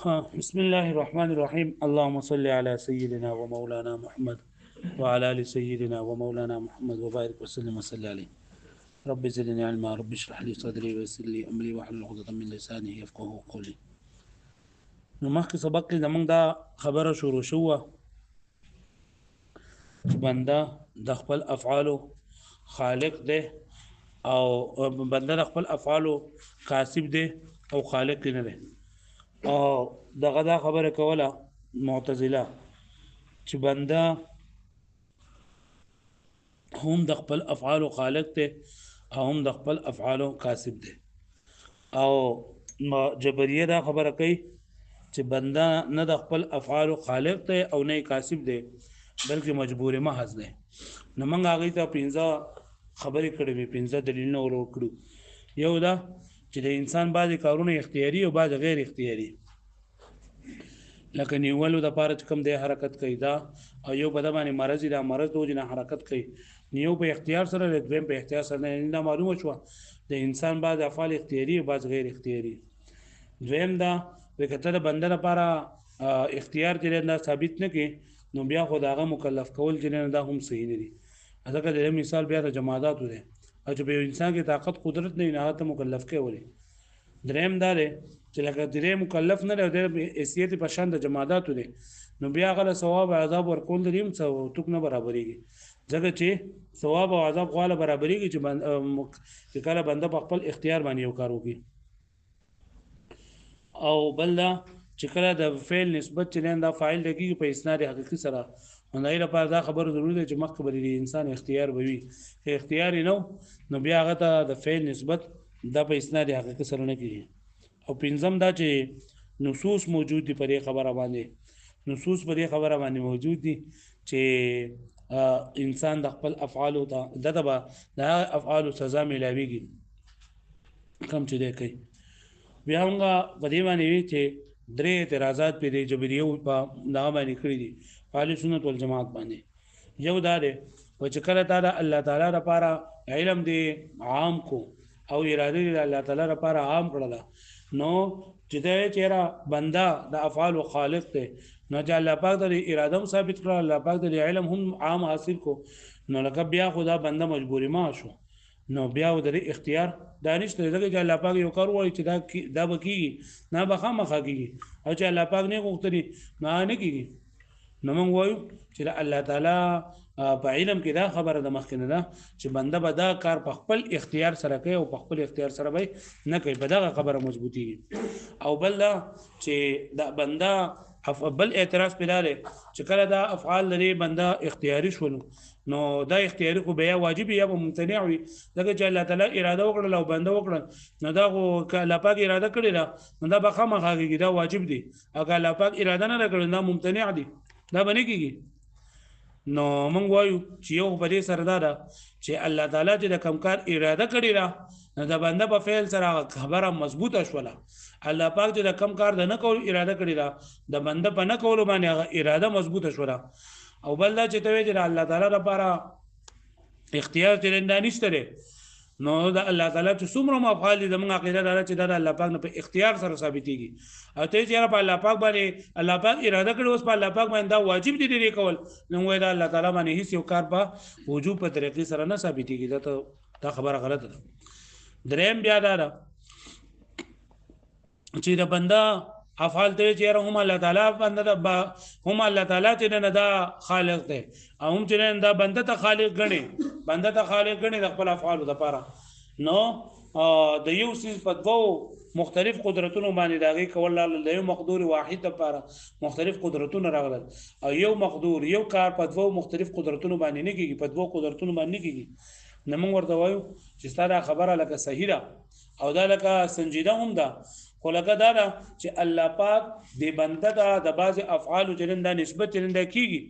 بسم الله الرحمن الرحيم. اللهم صل على سيدنا ومولانا محمد وعلى ال سيدنا ومولانا محمد وبارك وسلم وصل عليه. رب زدني علما، رب اشرح لي صدري ويسر لي امري واحلل عقدة من لساني يفقهوا قولي. نو مخکې سبق کې زمونږ دا خبره شروع شوه چې بنده د خپل افعالو خالق دی او بنده د خپل افعالو کاسب دی او خالق نه دی. او دغه دا خبره کوله معتزله چې بنده هم د خپل افعالو خالق دی او هم د خپل افعالو کاسب دی. او جبریه دا خبره کوي چې بنده نه د خپل افعالو خالق دی او نه کاسب دی بلکې مجبور محض دی. نو موږ هغه ته 15 خبرې کړې وي، 15 دلیلونه ورکړو. یو دا چې د انسان بعضی کارونه اختیاري او بعض غیر اختیاري، لکه نیولو د پاره چې کوم د حرکت کوي دا، او یو په د باندې مرض دا مرض دوی نه حرکت کوي، نیو په اختیار سره دویم په اختیار سره نه معلومه شو. د انسان بعض افعال اختیاري او بعض غیر اختیاري. دویم دا وکړه د بنده لپاره اختیار چې دا ثابت نه کی نو بیا خو داغه مکلف کول چې دا هم صحیح نه دي. ځکه د مثال بیا د جماداتو دی او چې په انسان کې طاقت قدرت نه نه ته مکلف کوي. دریم دا دی چې لکه درې مکلف نه دی د حیثیت په شان د جماداتو دی، نو بیا غل ثواب او عذاب ورکول دریم څه توک نه برابرېږي. ځکه چې ثواب او عذاب غواړي برابرېږي چې کله بنده په خپل اختیار باندې یو کار وکړي. او بل دا چې کله د فعل نسبت چې دا فاعل لګي په اسناد حقيقي سره، نو دا لپاره دا خبره ضروري ده چې مخکې به د انسان اختیار وي. اختیار نو بیا هغه ته د فعل نسبت دا په اسناد حقيقي سره نه کیږي. او پنځم دا چې نصوص موجود دي په دې خبره باندې، نصوص په دې خبره باندې موجود دي چې انسان د خپل افعالو ته د افعالو سزا ملاويږي کم چې دی کوي. بیا موږ په دې باندې وی چې درې اعتراضات په دې جبریو په دا باندې کړی دي په اهل سنت والجماعت باندې. یو دا دی چې کله تعالی الله تعالی لپاره علم دی عام کو او اراده دی الله تعالی لپاره عام کړل، نو چې دا چیرې بنده د افعال خالق دی، نو چې الله پاک د اراده هم ثابت کړل، الله پاک د علم هم عام حاصل کو، نو لکه بیا خدا بنده مجبوری ما شو، نو بیا د اختیار دانش ته دغه چې الله پاک یو کار وایي چې دا بکیږي نه بخامخه کیږي، او چې الله پاک نه غوښتني نه کیږي. نو موږ وایو چې الله تعالی په علم کې دا خبره د مخکنه ده چې بنده به دا کار په خپل اختیار سره کوي او په خپل اختیار سره به نه کوي، په دغه خبره مضبوطی. او بل دا چې دا بنده بل اعتراض پیلاله چې کله دا افعال لري بنده اختیاري شول، نو دا اختیاري خو بیا واجب یا ممتنع وي. دغه چې الله تعالی اراده وکړه او بنده وکړه، نو دا خو الله پاک اراده کړی دا، نو دا به خامخا کېږي، دا واجب دی. اگر الله پاک اراده نه کړی دا ممتنع دی، دا باندې کېږي. نو موږ وایو چې یو په دې سره دا چې الله تعالی چې د کوم کار اراده کړی دا، نو د بنده په فعل سره خبره مضبوطه شوله. الله پاک چې د کوم کار د نه کول اراده کړی دا، د بنده په نه کول باندې اراده مضبوطه شوله. او بل دا چې ته وایې چې الله تعالی لپاره اختیار ترنده نشته دی، نو دا الله تعالی چې څومره افعال دي زموږ عقیده دا چې دا الله پاک نه په اختیار سره ثابتېږي. او ته چې په الله پاک باندې الله پاک اراده کړي اوس په الله پاک باندې دا واجب دي دې کول، نو وای دا الله تعالی باندې هیڅ یو کار په وجوب په طریقې سره نه ثابتېږي. دا خبره غلطه ده. دریم بیا دا چې د بنده افعال ته چې هم الله تعالی بنده هم الله تعالی چې نه دا خالق دی، او هم چې نه دا بنده ته خالق غني، بنده ته خالق غني د خپل افعالو لپاره. نو د یو سیس په دوو مختلف قدرتونو باندې داغي کول له یو مقدور واحد لپاره مختلف قدرتونه راغلل، او یو مقدور یو کار په دوو مختلف قدرتونو باندې نه کیږي، په دوو قدرتونو باندې نه کیږي. نو موږ ورته وایو چې ستاره خبره لکه صحیح ده او دا لکه سنجیده هم ده، خو لکه دا چې الله پاک د بنده د بعض افعال جننده نسبت جننده کیږي،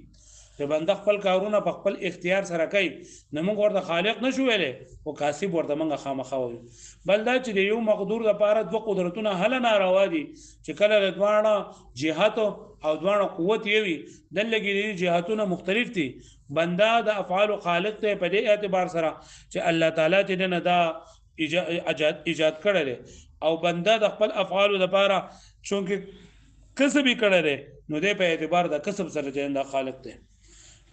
چې بنده خپل کارونه په خپل اختیار سره کوي، نو موږ ورته خالق نشو ویلې او کاسب ورته موږ خامخا وایو. بل دا چې د یو مقدور لپاره دوه قدرتونه هل ناروا دي، چې کله د دوانه جهات او دوانه قوت یوي دلګي جهاتونه مختلف دي، بنده د افعال خالق ته په دې اعتبار سره چې الله تعالی چې نه دا ایجاد کړل، او بنده د خپل افعال لپاره چونکه کسب یې کړی دی نو دی په اعتبار د کسب سره چې دا خالق دی.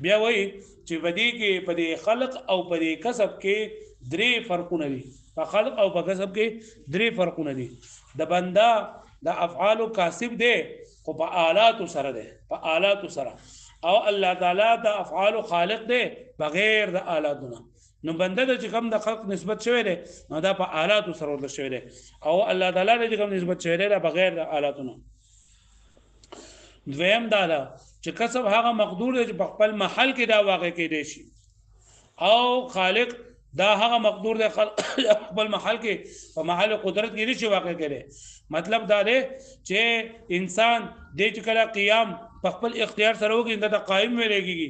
بیا وایي چې په دې کې په دې خلق او په دې کسب کې درې فرقونه دي. په خلق او په کسب کې درې فرقونه دي. د بنده د افعال کاسب دی خو په آلات سره دی، په آلات سره، او الله تعالی د افعال خالق دی بغیر د آلاتونه. نو بنده د چې کوم د خلق نسبت شوی دی نو دا په آلات سره ورته شوی دی، او الله تعالی د چې کوم نسبت شوی دی دا بغیر د آلاتونه. دویم دا ده چې کسب هغه مقدور دی چې په خپل محل کې دا واقع کېدی شي، او خالق دا هغه مقدور دی خپل محل کې په محل قدرت کې نشي واقع کېدی. مطلب دا دی چې انسان د چې کله قیام په خپل اختیار سره وکړي دا قائم ویل کېږي،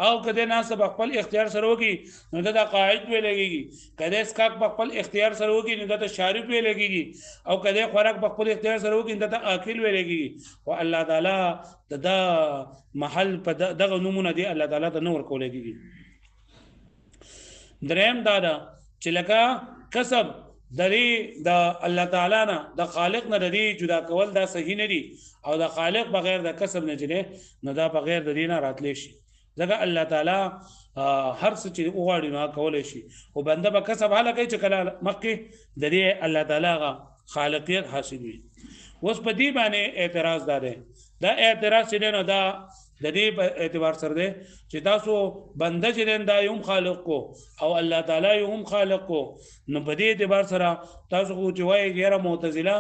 او کده ناس په خپل اختیار سره وکړي نو دا قاعد ویل کېږي، کده اسکاک په خپل اختیار سره وکړي نو دا شارب ویل کېږي، او کده خوراک په خپل اختیار سره وکړي نو دا اکل ویل کېږي. او الله تعالی دا محل په دغه نمونه دی الله تعالی ته نور کول کېږي. دریم دا ده چې لکه کسب د الله تعالی نه د خالق نه لري جدا کول دا صحیح نه دي، او د خالق بغیر د کسب نه جنه نو دا بغیر د دینه راتلی شي. ځکه الله تعالی هر څه چې وغواړي نو کولای شي، او بنده به کسب حاله کوي چې کله مخکې د دې الله تعالی خالقیت حاصل وي. اوس په دې باندې اعتراض دا دی، دا اعتراض چې نه دا د دې په اعتبار سره دی چې تاسو بنده چې دا یوم خالق کو او الله تعالی یوم خالق کو، نو په دې اعتبار سره تاسو خو چې وایي غیر معتزله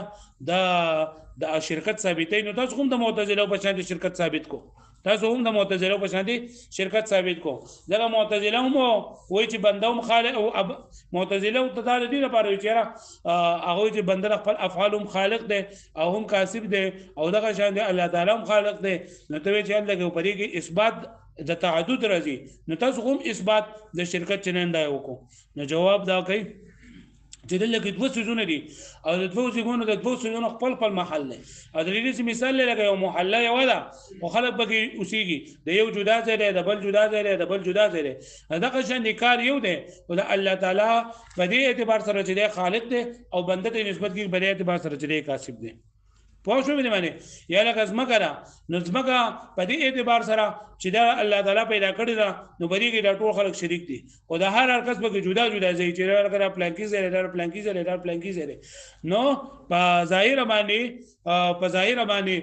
دا شرکت ثابتې، نو تاسو هم د معتزله په شان شرکت ثابت کو، تاسو هم د معتزله په شان شرکت ثابت کو. ځکه معتزله هم وایي چې بنده هم خالق، او معتزله ته دا دې لپاره چې هغه چې بنده خپل افعال هم خالق دی او هم کاسب دی او دغه شان دی الله تعالی هم خالق دی. نو ته چې الله کې په دې کې اثبات د تعدد راځي، نو تاسو هم اثبات د شرکت چننده وکړو. نو جواب دا کوي چې دلته دوه سيزونه دي، او د دوه سيزونو خپل محل دی. او د دې مثال لکه یو محله یو ده خو خلک پکې اوسېږي، د یو جدا ځای دی، د بل جدا ځای دی، د بل جدا ځای دی. دغه شان کار یو دی، او د الله تعالی په دې اعتبار سره چې دی خالق دی او بنده ته نسبت کوي په دې اعتبار سره چې دی کاسب دی. پوه شو مې معنی یا لکه ځمکه ده، نو ځمکه په دې اعتبار سره چې دا الله تعالی پیدا کړی ده نو په دې کې دا ټول خلک شریک دي، او د هر کس به جدا جدا ځای چې دا پلانکی ځای دا پلانکی ځای دا پلانکی ځای. نو په ظاهر باندې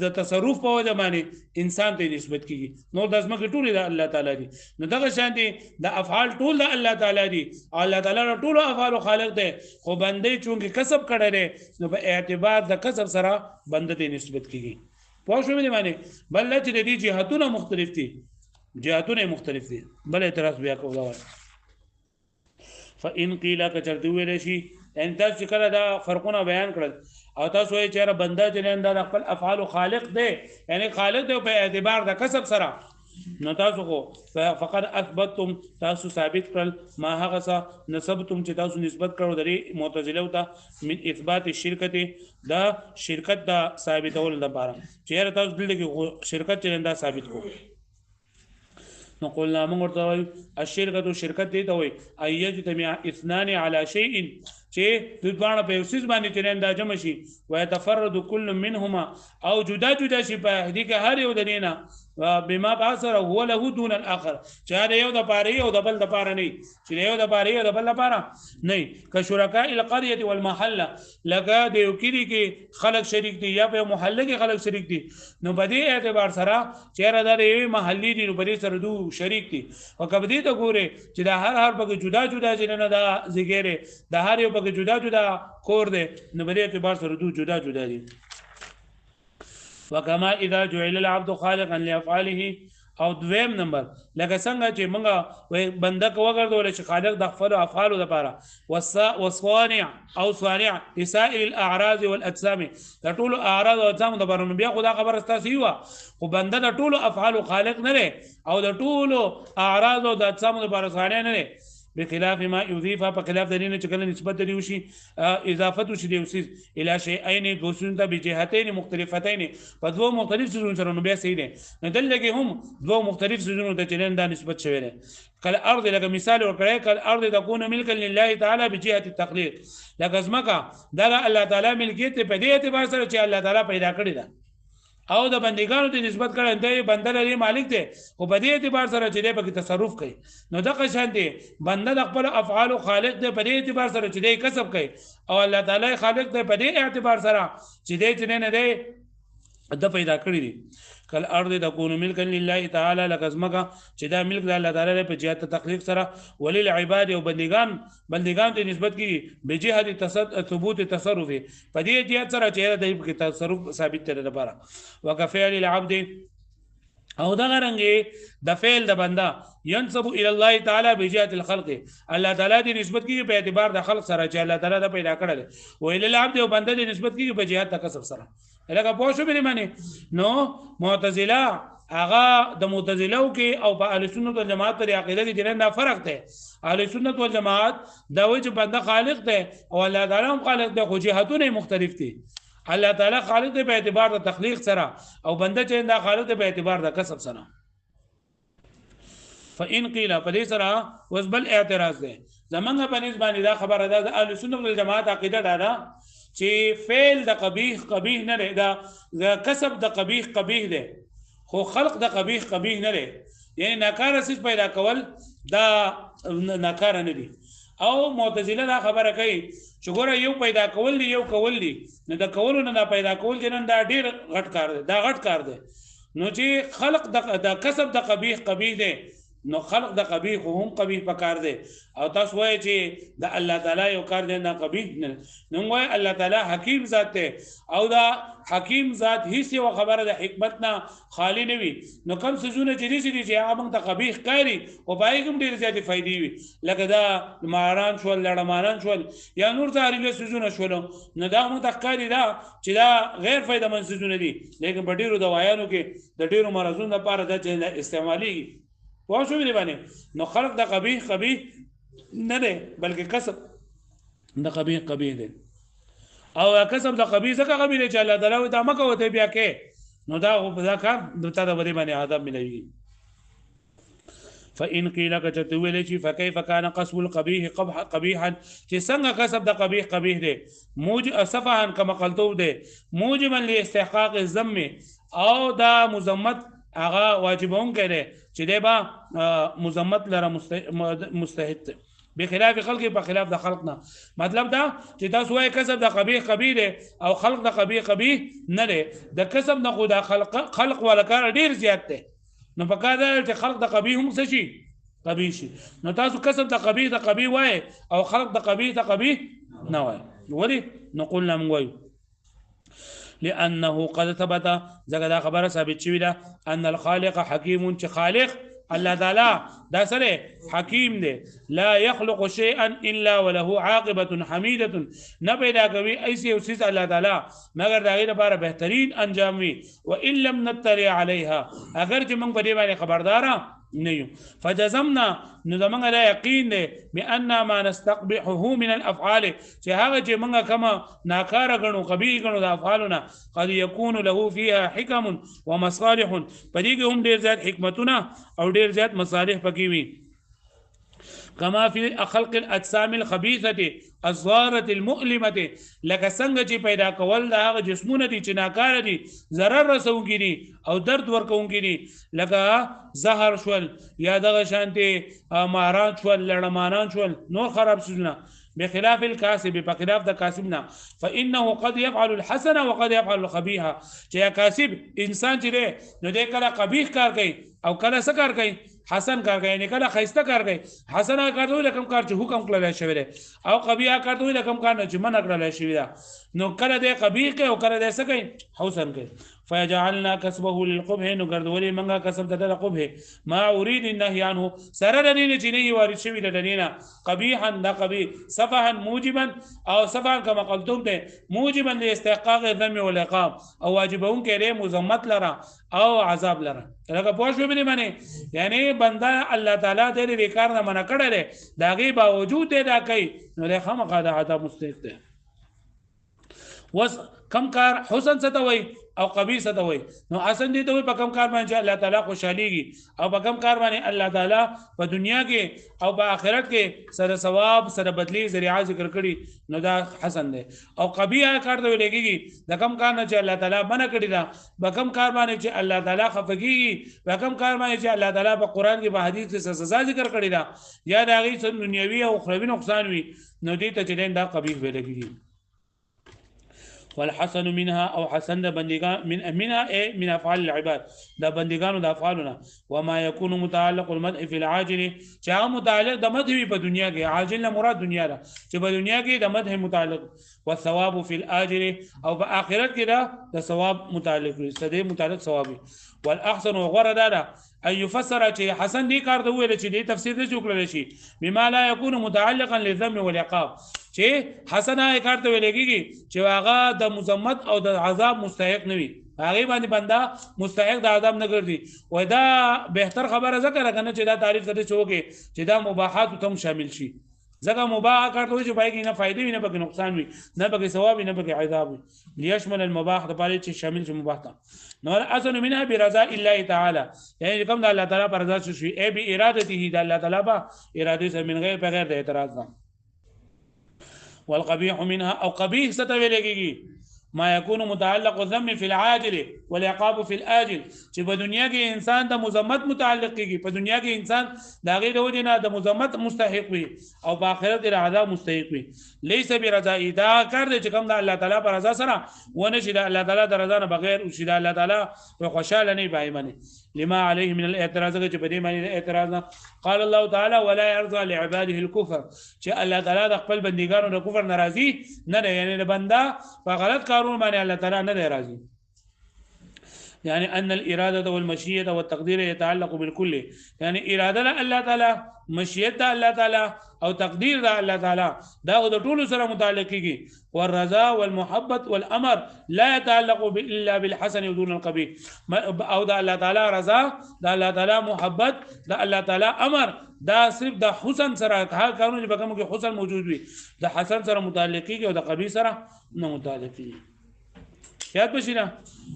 د تصرف په وجه باندې انسان ته نسبت کیږي، نو د ځمکه ټول د الله تعالی دي. نو دغه شان دي د افعال ټول د الله تعالی دي، الله تعالی ټول افعال خالق دی، خو بنده چونکه کسب کړی دی نو په اعتبار د کسب سره بنده ته نسبت کیږي. پوه شو مې معنی بل چې د دې جهاتونه مختلف دي. بل اعتراض بیا کوو دا فإن قيل كچرته ویل شي ان تاسو کله دا فرقونه بیان کړل او تاسو یې چیرې بنده چې دا خپل افعال خالق دی، یعنی خالق دی په اعتبار د کسب سره، نو تاسو خو فقط اثبتتم تاسو ثابت کړل ما هغه څه نسبتم چې تاسو نسبت کړو درې معتزله ته من اثبات الشرکت دا شرکت دا ثابتول لپاره چې تاسو دلته کې شرکت چې دا ثابت کو. نو قلنا موږ ورته وایو الشرکت شرکت دی ته وایي ايجتمع اثنان على شيء چې د دوه په یو څه باندې چې دا جمع شي ويتفرد كل منهما او جدا شي په دې کې هر یو د دینه بما باثر هو له دون الاخر، چې یو د پاره او د بل د پاره نه، چې یو د پاره او د بل د پاره نه. ک شرکاء القريه والمحله لګه د یو کلی کې خلک شریک دي یا په محله کې خلک شریک دي، نو په دې اعتبار سره چې دا یو محلي دي نو په دې سره دوه شریک دي. او کبه دې ته ګوره چې دا هر په جدا جننه دا زیګره د هر یو په جدا کور دي، نو په دې اعتبار سره دوه جدا دي. وکما اذا جعل العبد خالقا لافعاله، او دویم نمبر لکه څنګه چې موږ بنده کو وګرځول چې خالق د خپل افعال لپاره وصانع او صانع لسائر الاعراض والاجسام، د ټول اعراض او اجسام د بارونو بیا خدا خبر استاسي هوا، خو بنده د ټول افعال خالق نه لري او د ټول اعراض او د اجسام لپاره صانع نه لري، بخلاف ما يضيف فخلاف دلیل چې کله نسبت دی وشي اضافت وشي دی وسیز الى شيئين دوسون ته بجهتين مختلفتين په دوه مختلف سيزونو سره نو بیا صحیح دي. نو دلته هم دوه مختلف سيزونو ته چلن دا نسبت شوی دی. کله ارض لکه مثال ورکړی کله ارض تكون ملكا لله تعالی بجهه التخليق، لکه ځمکه دا الله تعالی ملکیت په دې اعتبار سره چې الله تعالی پیدا کړی ده، او د بندګانو ته نسبت کړي دی بنده لري مالک دی او په دې اعتبار سره چې دی په تصرف کوي نو دغه شان دی بنده د خپل افعال او خالق دی په دې اعتبار سره چې دی کسب کوي او الله تعالی خالق دی په دې اعتبار سره چې دی چې نه دی د پیدا کړی دي کل ارض تكون ملكا لله تعالی لکزمکا چې دا ملک د الله تعالی په جهت تخلیق سره ولل عباد او بندگان ته نسبت کی به جهت ثبوت تصرف په دې جهت سره چې د تصرف ثابت تر لپاره وکفعل العبد او دا غرنګي د فعل د بنده ينسب الى الله تعالی بجهت الخلق الله تعالی دې نسبت کیږي په اعتبار د خلق سره چې الله تعالی دا پیدا کړل او الى العبد او بنده دې نسبت کیږي په جهت کسب سره لکه پوه شو به معنی نو معتزله هغه د معتزله کې او په اهل سنت والجماعت پر عقیده کې جنن فرق دی اهل سنت والجماعت دا وایي چې بنده خالق دی او الله تعالی هم خالق دی خو جهتونه مختلف دي الله تعالی خالق دی په اعتبار د تخلیق سره او بنده چې دا خالق دی په اعتبار د کسب سره فإن قيل فدې سره وسبل اعتراض دی زمونږ په نسبت باندې دا خبره ده د اهل سنت والجماعت عقیده ده چې فعل د قبیح نه دی دا کسب د قبیح دی خو خلق د قبیح نه دی یعنی ناکاره څه پیدا کول دا ناکاره نه دي او معتزله دا خبره کوي چې ګوره یو پیدا کول دي یو کول دي نه د کولو نه پیدا کول دي نن دا ډیر غټ کار دی دا غټ کار دی نو چې خلق د کسب د قبیح دی نو خلق د قبیح هم قبیح پکار دی او تاسو وایي چې د الله تعالی یو کار دی نه قبیح نه نو وایي الله تعالی حکیم ذات دی او دا حکیم ذات هیڅ یو خبره د حکمت نه خالی نه وي نو کوم سيزونه چې چې هغه موږ ته قبیح کاری او پای کوم ډیر زیاتې فائدې وي لکه دا ماران شول لړمانان شول یا نور ظاهري سيزونه شول نو دا موږ ته کاری دا چې دا غیر فائدہ مند سيزونه دي لیکن په ډیرو دوايانو کې د ډیرو مرزونو لپاره د استعمالي واښو دی باندې نو خلق د قبیح نه دی بلکې کسب د قبیح دی او کسب د قبیح څخه قبیح دی چې الله تعالی دا مکه وته بیا کې نو دا په کار د تا د باندې آداب ملوي فإن قيل كتويل شي فكيف كان قصب القبيح قبيحا چې څنګه قصب د قبیح دی موجب صفحا كما قلتو دی موجبا لاستحقاق الذم او دا مذمت هغه واجبون کړي چې دی با مذمت لره مستحق بخلاف خلق په خلاف د خلقنا مطلب دا چې تاسو وايي کسب د قبیح دی او خلق د قبیح نه دی د کسب نه خو د خلق ولا کار ډیر زیات دی نو په کار چې خلق د قبیح هم څه شي قبیح شي نو تاسو کسب د قبیح وایي او خلق د قبیح نه وایي ولې نو قلنا من وایو لأنه قد ثبت زګدا خبره ثابت شوی ده ان الخالق حکیم چې خالق الله تعالی دا سره حکیم دی لا يخلق شيئا الا وله عاقبه حمیده نه پیدا کوي ایسي او سیس الله تعالی مگر دا غیر لپاره بهترین انجام وي وان لم نطلع عليها اگر چې موږ په دې باندې خبردارا نه یو فجزمنا نو زمونږ لا یقین دی بان ما نستقبحه من الافعال چې هغه چې موږ کما ناکاره غنو قبیح غنو د افعالنا قد يكون له فيها حکم ومصالح پدې کې هم ډیر زیات حکمتونه او ډیر زیات مصالح پکې وي كما في خلق الاجسام الخبيثه الضاره المؤلمه لکه څنګه چې پیدا کول د هغه جسمونه دي چې ناکاره دي ضرر رسونکي دي او درد ورکونکي دي لکه زهر شول یا دغه شانتي ماران شول لړمانان شول نور خراب سيزونه بخلاف الكاسب بخلاف د کاسبنا فانه قد يفعل الحسن وقد يفعل القبيح چې کاسب انسان چې نو د کله قبیح کار کوي او کله څه کار کوي حسن کار کوي نه کله خیسته کار کوي حسن کار دوی لکم کار چې حکم کړل شوی دی او قبیح کار دوی لکم کار نه چې منع کړل شوی دی نو کله د قبیح کوي او کله د څه کوي حسن کوي فجعلنا كسبه للقبح نو ګرځولې منګه کسب د قبح ما اريد النهي عنه سره د دې چې نه وارد شوی د دینه قبیحا د قبیح صفحا موجبا او صفحا كما قلتم ده موجبا لاستحقاق الذم والعقاب او واجبون کې مذمت لره او عذاب لره لکه پوښښ به معنی یعنی بنده الله تعالی دې کار نه منع کړل داغي باوجود دا کوي نو له خامخا د عذاب مستحق ده وس کم کار حسن ستوي او قبیح څه ته وایي نو حسن دې ته وایي په کوم کار باندې چې الله تعالی خوشحاليږي او په کوم کار باندې الله تعالی په دنیا کې او په آخرت کې سره ثواب سره بدلی ذریعہ ذکر کړي نو دا حسن دی او قبیح کار ته ویل کېږي د کوم کار نه چې الله تعالی منع کړی دا په کوم کار باندې چې الله تعالی خفقيږي په کوم کار باندې چې الله تعالی په قران کې په حدیث کې سزا ذکر کړی دا یا د هغې څه دنیوي او اخروي نقصان وي نو دې ته چې دا قبیح ویل کېږي والحسن منها او حسن د بندگان منها من افعال العباد د بندگانو د افعالنا وما يكون متعلق المدح في العاجل چا متعلق د مدح په دنیا کې عاجل نه مراد دنیا ده چې په دنیا کې د مدح متعلق والثواب في الاجر او په آخرت کې دا د ثواب متعلق وي سده متعلق ثوابي والاحسن وغرد دا ان يفسر چې حسن دې کار ته ویل چې دې تفسیر دې وکړل شي بما لا يكون متعلقا للذم والعقاب چې حسن هغه کار ته ویل کېږي چې هغه د مذمت او د عذاب مستحق نه وي هغه باندې بندا مستحق د عذاب نه ګرځي و دا بهتر خبره ذکر کنه چې دا تعریف کړي چې دا مباحات ته شامل شي ځکه مباح کار ته چې پای کې نه فائدې نه پکې نقصان وي نه پکې ثواب نه پکې عذاب وي ليشمل المباح د پاره چې شامل شي مباح ته نو اصل منها برضا الله تعالی یعنی کوم د الله تعالی پر رضا شي ای به ارادته د الله تعالی په اراده سره من غیر بغیر د اعتراض نه والقبيح منها او قبيح ستویلږي ما يكون متعلق الذم في العاجل والعقاب في الاجل چې په دنیا کې انسان د مذمت متعلق کیږي په دنیا کې انسان د غیر وجنه د مذمت مستحق وي او په آخرت کې د عذاب مستحق وي ليس برضا دا کار چې کوم د الله تعالی پر رضا سره ونه شي د الله تعالی د رضا نه بغیر او شي د الله تعالی په خوشاله نه پایمنه لما عليه من الاعتراض چې په دې باندې اعتراض قال الله تعالی ولا يرضى لعباده الكفر چې الله تعالی د خپل بندګانو د کفر ناراضي نه یعنی د بندا په غلط کارونه باندې الله تعالی نه راضي يعني أن الإرادة والمشيئة والتقدير يتعلق بالكل يعني إرادة الله تعالى مشيئة الله تعالى او تقدير دا الله تعالى دا د ټول سره متعلق کیږي والرضا والمحبت والامر لا يتعلق الا بالحسن دون القبيح او دا الله تعالى رضا دا الله تعالى محبت دا الله تعالى امر دا صرف د حسن سره هغه کارونه چې په کوم کې حسن موجود وي د حسن سره متعلق کیږي او د قبیح سره نه متعلق کیږي یاد بشینه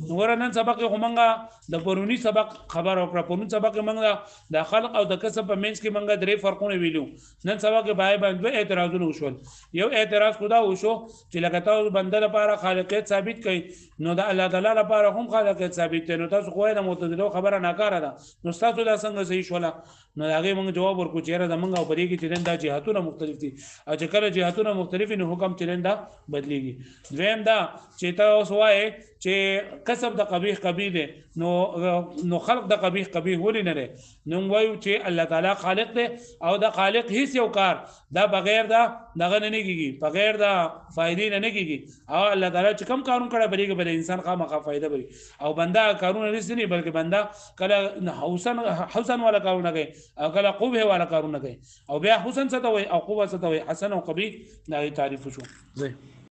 ورنن سبق همغه د پرونی سبق خبر او پرونی سبق منګه د خلق او د کسب په منځ کې منګه درې فرقونه ویلو نن سبق به باندې اعتراضونه وشول یو اعتراض خدا وشو چې لکه تاسو بنده لپاره خالقیت ثابت کړي نو د الله تعالی لپاره هم خالقیت ثابت کړي نو تاسو خو د معتزله خبره ناکاره ده نو تاسو دا څنګه صحیح شولا نو هغه موږ جواب ورکو چې را زمونږ او پرې کې چې دا جهاتونه مختلف دي او چې کله جهاتونه مختلف نو حکم چې دا بدليږي دویم دا چې تاسو وایي چې کسب د قبیح قبیح دی نو خلق د قبیح قبیح ولې نه دی نو وایو چې الله تعالی خالق دی او د خالق هیڅ یو کار دا بغیر دا دغه نه کیږي بغیر دا فائدې نه کیږي او الله تعالی چې کم کارونه کړه بلکې بل انسان خامخا فائدہ بری او بندا کارونه نه بلکې بندا کله حسن والا کارونه کوي او کله قبیح والا کارونه کوي او بیا حسن څه ته وي او قبیح څه ته وي حسن او قبیح دا تعریف شو